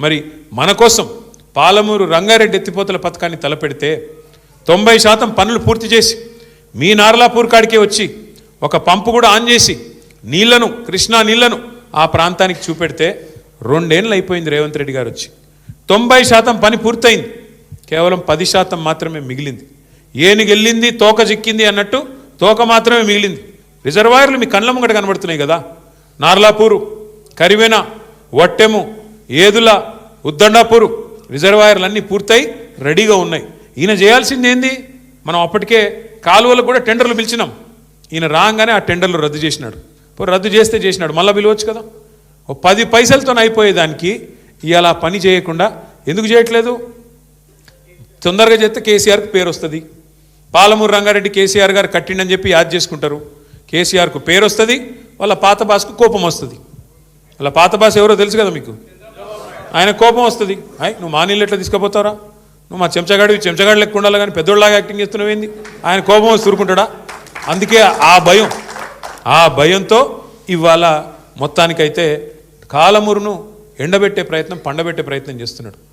మరి మన కోసం పాలమూరు రంగారెడ్డి ఎత్తిపోతల పథకాన్ని తలపెడితే 90% పనులు పూర్తి చేసి మీ నార్లాపూర్ కాడికే వచ్చి ఒక పంపు కూడా ఆన్ చేసి నీళ్లను కృష్ణా నీళ్లను ఆ ప్రాంతానికి చూపెడితే 2 ఏళ్ళు అయిపోయింది రేవంత్ రెడ్డి గారు వచ్చి. 90% పని పూర్తయింది, కేవలం 10% మాత్రమే మిగిలింది. ఏనుగెళ్ళింది తోక చిక్కింది అన్నట్టు తోక మాత్రమే మిగిలింది. రిజర్వాయర్లు మీ కళ్ళ ముంగట కనబడుతున్నాయి కదా. నార్లాపూరు, కరివెన, వట్టెము, ఏదుల, ఉద్దండాపూరు రిజర్వాయర్లు అన్నీ పూర్తయి రెడీగా ఉన్నాయి. ఈయన చేయాల్సింది ఏంది? మనం అప్పటికే కాలువలకు కూడా టెండర్లు పిలిచినాం. ఈయన రాగానే ఆ టెండర్లు రద్దు చేసినాడు. రద్దు చేస్తే చేసినాడు, మళ్ళీ పిలవచ్చు కదా. 10 పైసలతో అయిపోయేదానికి ఇవాళ పని చేయకుండా ఎందుకు చేయట్లేదు? తొందరగా చేస్తే కేసీఆర్కి పేరు వస్తుంది. పాలమూరు రంగారెడ్డి కేసీఆర్ గారు కట్టిండని చెప్పి యాద్ చేసుకుంటారు. కేసీఆర్కు పేరు వస్తుంది, వాళ్ళ పాత బాస్కు కోపం వస్తుంది. వాళ్ళ పాత బాస్ ఎవరో తెలుసు కదా మీకు. ఆయన కోపం వస్తుంది, నువ్వు మా నీళ్ళు ఎట్లా తీసుకుపోతారా, నువ్వు మా చెంచగాడు లెక్క ఉండాలి కానీ పెద్దోళ్ళలాగా యాక్టింగ్ చేస్తున్నావేంది, ఆయన కోపం వచ్చి ఊరుకుంటాడా? అందుకే ఆ భయంతో ఇవాళ మొత్తానికైతే కాలమూరును ఎండబెట్టే ప్రయత్నం, పండబెట్టే ప్రయత్నం చేస్తున్నాడు.